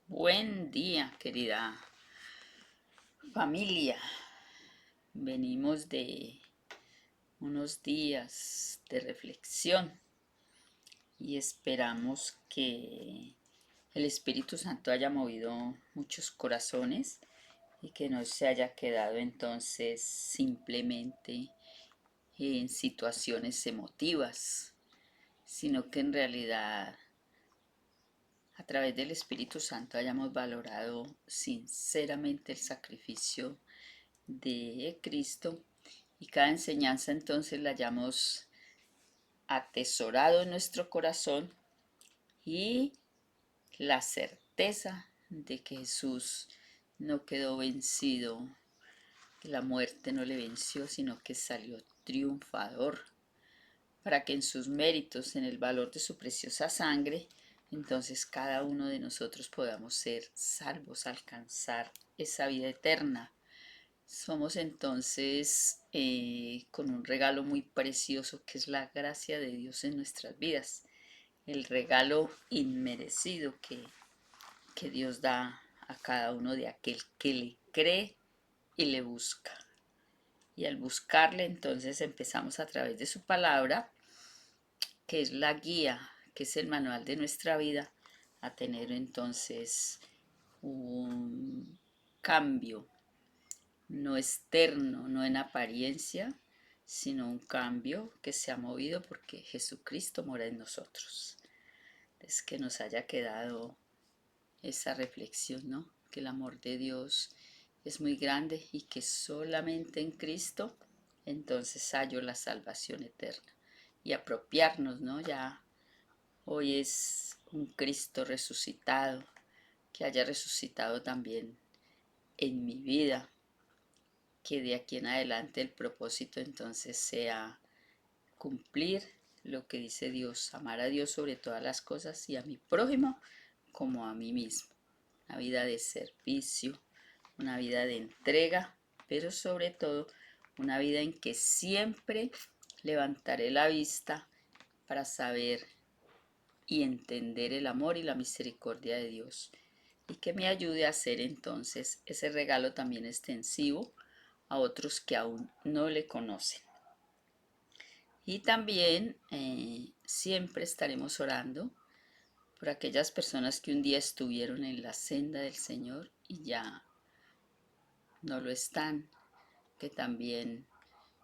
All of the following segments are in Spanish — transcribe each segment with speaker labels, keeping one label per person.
Speaker 1: Buen día, querida familia. Venimos de unos días de reflexión y esperamos que el Espíritu Santo haya movido muchos corazones y que no se haya quedado entonces simplemente en situaciones emotivas, sino que en realidad a través del Espíritu Santo hayamos valorado sinceramente el sacrificio de Cristo y cada enseñanza entonces la hayamos atesorado en nuestro corazón y la certeza de que Jesús no quedó vencido, que la muerte no le venció, sino que salió triunfador, para que en sus méritos, en el valor de su preciosa sangre, entonces cada uno de nosotros podamos ser salvos, alcanzar esa vida eterna. Somos entonces con un regalo muy precioso que es la gracia de Dios en nuestras vidas, el regalo inmerecido que Dios da a cada uno de aquel que le cree y le busca. Y al buscarle entonces empezamos a través de su palabra, que es la guía, que es el manual de nuestra vida, a tener entonces un cambio no externo, no en apariencia, sino un cambio que se ha movido porque Jesucristo mora en nosotros. Es que nos haya quedado esa reflexión, ¿no? Que el amor de Dios es muy grande y que solamente en Cristo entonces hallo la salvación eterna. Y apropiarnos, ¿no? Ya hoy es un Cristo resucitado, que haya resucitado también en mi vida, que de aquí en adelante el propósito entonces sea cumplir lo que dice Dios, amar a Dios sobre todas las cosas y a mi prójimo como a mí mismo. Una vida de servicio, una vida de entrega, pero sobre todo una vida en que siempre levantaré la vista para saber y entender el amor y la misericordia de Dios y que me ayude a hacer entonces ese regalo también extensivo a otros que aún no le conocen. Y también siempre estaremos orando por aquellas personas que un día estuvieron en la senda del Señor y ya no lo están, que también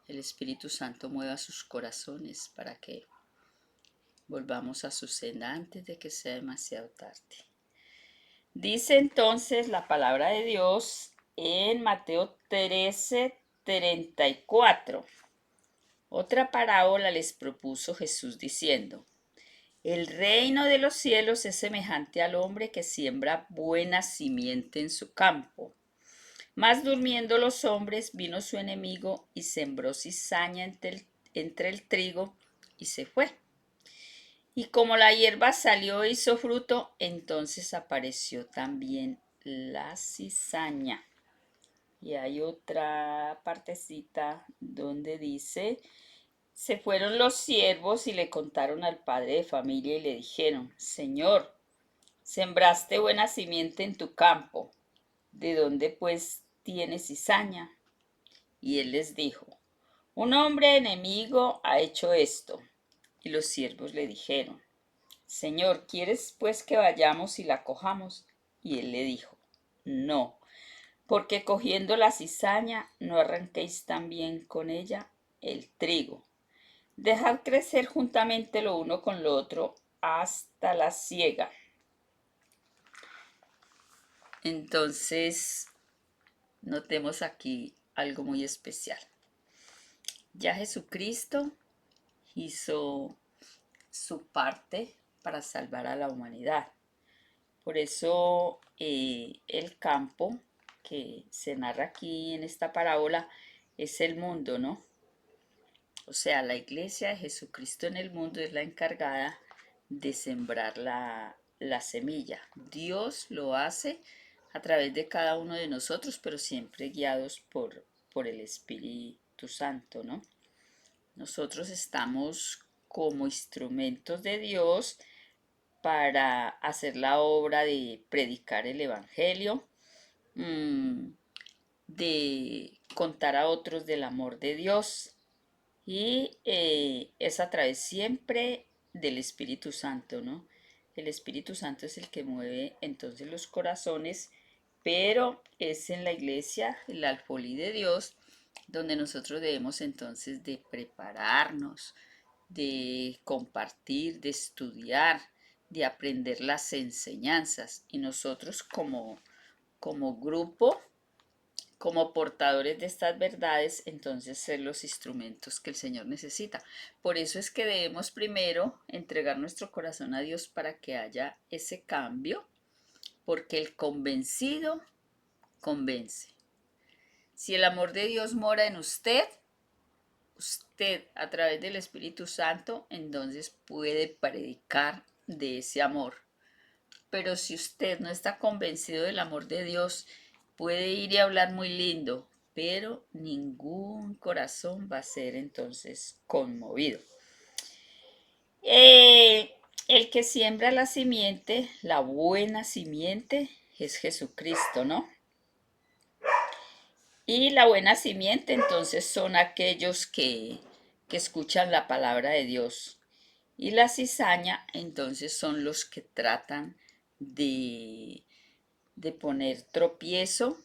Speaker 1: el Espíritu Santo mueva sus corazones para que volvamos a su senda antes de que sea demasiado tarde. Dice entonces la palabra de Dios en Mateo 13:34. Otra parábola les propuso Jesús diciendo: el reino de los cielos es semejante al hombre que siembra buena simiente en su campo. Mas durmiendo los hombres vino su enemigo y sembró cizaña entre el trigo y se fue. Y como la hierba salió e hizo fruto, entonces apareció también la cizaña. Y hay otra partecita donde dice: se fueron los siervos y le contaron al padre de familia y le dijeron: Señor, sembraste buena simiente en tu campo. ¿De dónde pues tienes cizaña? Y él les dijo: un hombre enemigo ha hecho esto. Y los siervos le dijeron: Señor, ¿quieres pues que vayamos y la cojamos? Y él le dijo: no, porque cogiendo la cizaña no arranquéis también con ella el trigo. Dejad crecer juntamente lo uno con lo otro hasta la siega. Entonces, notemos aquí algo muy especial. Ya Jesucristo hizo su parte para salvar a la humanidad. Por eso el campo que se narra aquí en esta parábola es el mundo, ¿no? O sea, la iglesia de Jesucristo en el mundo es la encargada de sembrar la semilla. Dios lo hace a través de cada uno de nosotros, pero siempre guiados por el Espíritu Santo, ¿no? Nosotros estamos como instrumentos de Dios para hacer la obra de predicar el Evangelio, de contar a otros del amor de Dios, y es a través siempre del Espíritu Santo, ¿no? El Espíritu Santo es el que mueve entonces los corazones, pero es en la iglesia, el alfolí de Dios, donde nosotros debemos entonces de prepararnos, de compartir, de estudiar, de aprender las enseñanzas. Y nosotros como grupo, como portadores de estas verdades, entonces ser los instrumentos que el Señor necesita. Por eso es que debemos primero entregar nuestro corazón a Dios para que haya ese cambio, porque el convencido convence. Si el amor de Dios mora en usted, usted a través del Espíritu Santo entonces puede predicar de ese amor. Pero si usted no está convencido del amor de Dios, puede ir y hablar muy lindo, pero ningún corazón va a ser entonces conmovido. El que siembra la simiente, la buena simiente, es Jesucristo, ¿no? Y la buena simiente entonces son aquellos que escuchan la palabra de Dios. Y la cizaña entonces son los que tratan de poner tropiezo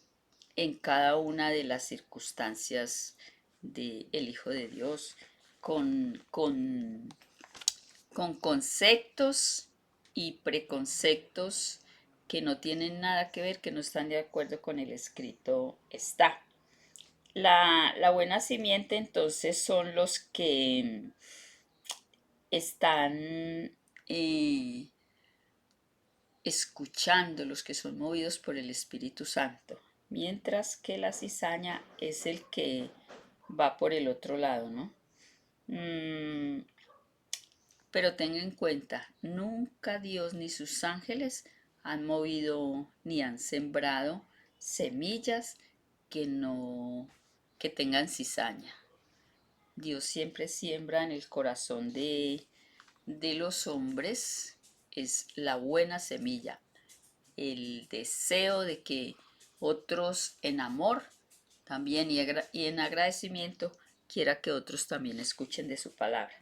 Speaker 1: en cada una de las circunstancias del Hijo de Dios, con conceptos y preconceptos que no tienen nada que ver, que no están de acuerdo con el escrito está. La buena simiente entonces son los que están escuchando, los que son movidos por el Espíritu Santo, mientras que la cizaña es el que va por el otro lado, ¿no? Pero tenga en cuenta, nunca Dios ni sus ángeles han movido ni han sembrado semillas que no que tengan cizaña. Dios siempre siembra en el corazón de los hombres es la buena semilla, el deseo de que otros en amor también y en agradecimiento quiera que otros también escuchen de su palabra.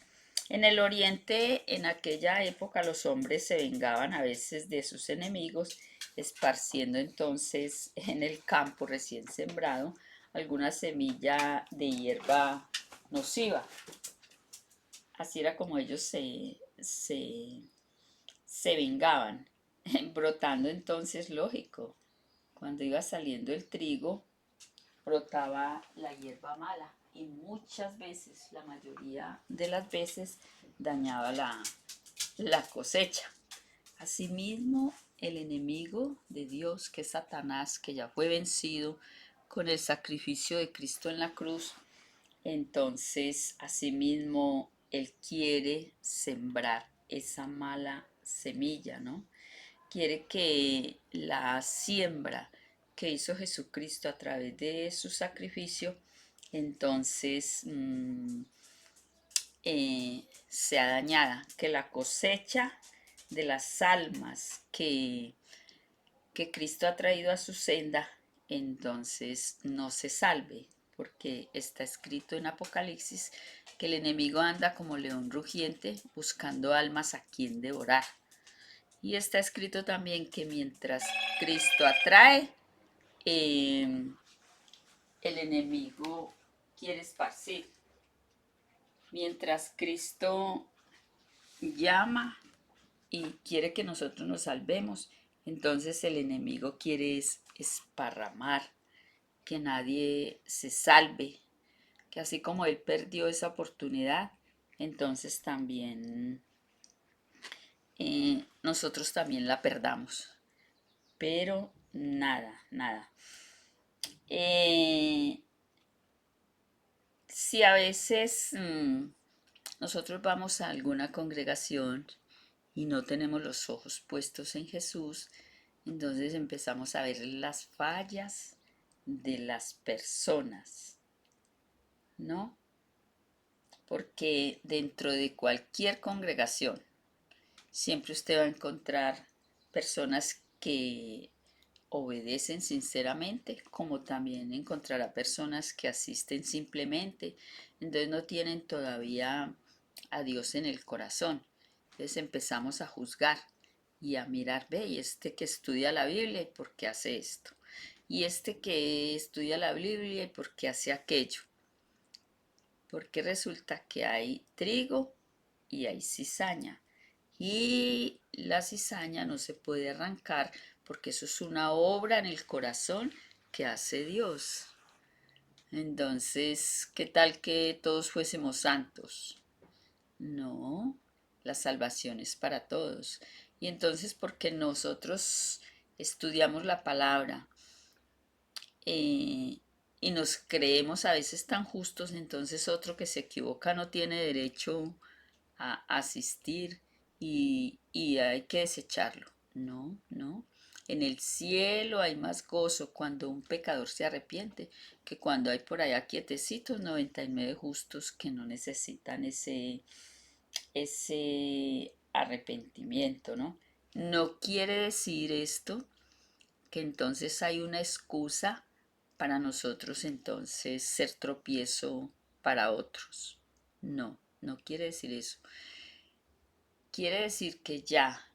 Speaker 1: En el oriente, en aquella época, los hombres se vengaban a veces de sus enemigos, esparciendo entonces en el campo recién sembrado alguna semilla de hierba nociva. Así era como ellos se vengaban, brotando entonces, lógico, cuando iba saliendo el trigo, brotaba la hierba mala y muchas veces, la mayoría de las veces, dañaba la cosecha. Asimismo, el enemigo de Dios, que es Satanás, que ya fue vencido con el sacrificio de Cristo en la cruz, entonces, asimismo, él quiere sembrar esa mala semilla, ¿no? Quiere que la siembra que hizo Jesucristo a través de su sacrificio, entonces sea dañada, que la cosecha de las almas que Cristo ha traído a su senda, entonces no se salve, porque está escrito en Apocalipsis que el enemigo anda como león rugiente buscando almas a quien devorar. Y está escrito también que mientras Cristo atrae, el enemigo quiere esparcir. Mientras Cristo llama y quiere que nosotros nos salvemos, entonces el enemigo quiere esparramar, que nadie se salve, que así como él perdió esa oportunidad, entonces también nosotros también la perdamos. Pero nada, nada. Si a veces nosotros vamos a alguna congregación y no tenemos los ojos puestos en Jesús, entonces empezamos a ver las fallas de las personas, ¿no? Porque dentro de cualquier congregación, Siempre usted va a encontrar personas que obedecen sinceramente, como también encontrará personas que asisten simplemente, entonces no tienen todavía a Dios en el corazón. Entonces empezamos a juzgar y a mirar, ve, y este que estudia la Biblia, ¿y por qué hace esto? Y este que estudia la Biblia, ¿y por qué hace aquello? Porque resulta que hay trigo y hay cizaña. Y la cizaña no se puede arrancar porque eso es una obra en el corazón que hace Dios. Entonces, ¿qué tal que todos fuésemos santos? No, la salvación es para todos. Y entonces, porque nosotros estudiamos la palabra eh, y nos creemos a veces tan justos, entonces otro que se equivoca no tiene derecho a asistir y hay que desecharlo. No, no. En el cielo hay más gozo cuando un pecador se arrepiente que cuando hay por allá quietecitos 99 justos que no necesitan ese arrepentimiento, ¿no? No quiere decir esto que entonces hay una excusa para nosotros entonces ser tropiezo para otros. No, no quiere decir eso. Quiere decir que ya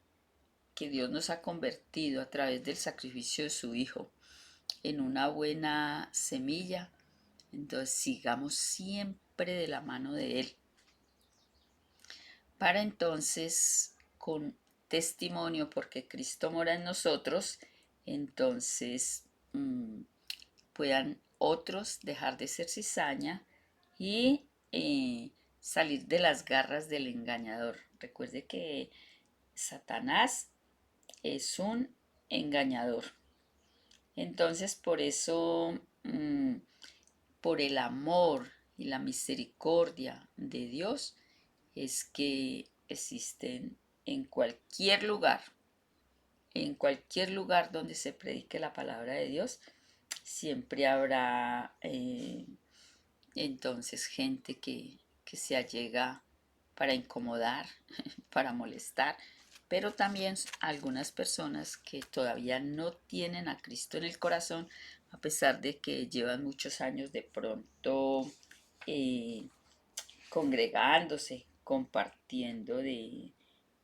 Speaker 1: que Dios nos ha convertido a través del sacrificio de su Hijo en una buena semilla, entonces sigamos siempre de la mano de Él. Para entonces, con testimonio, porque Cristo mora en nosotros, entonces puedan otros dejar de ser cizaña y salir de las garras del engañador. Recuerde que Satanás es un engañador. Entonces, por eso, por el amor y la misericordia de Dios, es que existen en cualquier lugar donde se predique la palabra de Dios, siempre habrá entonces gente que se allega para incomodar, para molestar, pero también algunas personas que todavía no tienen a Cristo en el corazón, a pesar de que llevan muchos años de pronto eh, congregándose, compartiendo de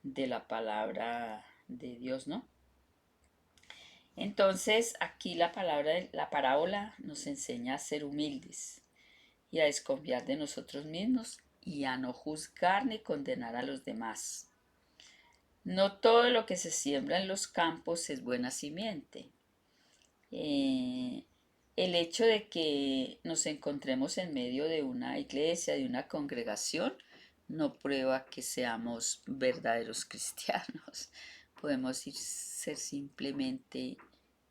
Speaker 1: la palabra de Dios, ¿no? Entonces, aquí la parábola nos enseña a ser humildes y a desconfiar de nosotros mismos y a no juzgar ni condenar a los demás. No todo lo que se siembra en los campos es buena simiente. Eh, el hecho de que nos encontremos en medio de una iglesia, de una congregación, no prueba que seamos verdaderos cristianos. Podemos ser simplemente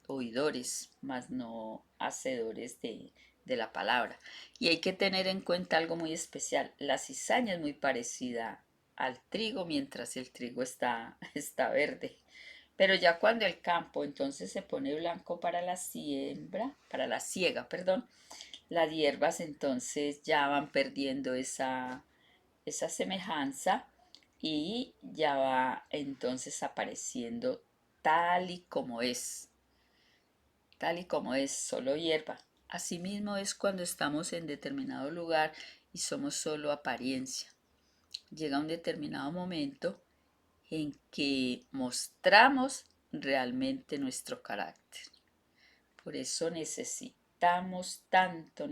Speaker 1: oidores, mas no hacedores de la palabra. Y hay que tener en cuenta algo muy especial. La cizaña es muy parecida al trigo mientras el trigo está verde. Pero ya cuando el campo entonces se pone blanco para la siembra, para la siega, perdón, las hierbas entonces ya van perdiendo esa semejanza y ya va entonces apareciendo tal y como es, tal y como es, solo hierba. Asimismo es cuando estamos en determinado lugar y somos solo apariencia. Llega un determinado momento en que mostramos realmente nuestro carácter. Por eso necesitamos tanto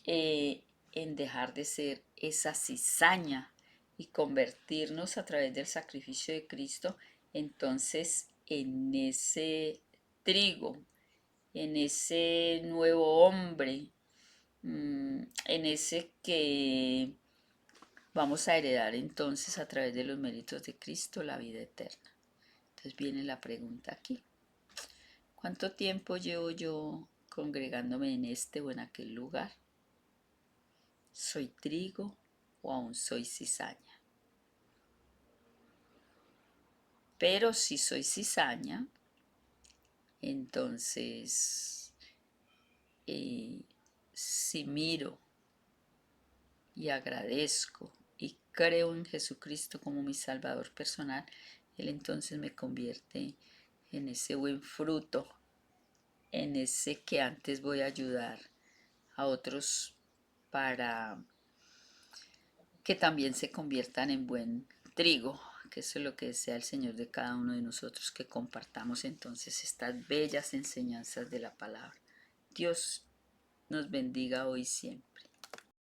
Speaker 1: en dejar de ser esa cizaña y convertirnos a través del sacrificio de Cristo, entonces en ese trigo, en ese nuevo hombre, en ese que vamos a heredar entonces a través de los méritos de Cristo la vida eterna. Entonces viene la pregunta aquí. ¿Cuánto tiempo llevo yo congregándome en este o en aquel lugar? ¿Soy trigo o aún soy cizaña? Pero si soy cizaña, entonces si miro y agradezco y creo en Jesucristo como mi Salvador personal, Él entonces me convierte en ese buen fruto, en ese que antes voy a ayudar a otros para que también se conviertan en buen trigo, que eso es lo que desea el Señor de cada uno de nosotros, que compartamos entonces estas bellas enseñanzas de la palabra. Dios nos bendiga hoy y siempre.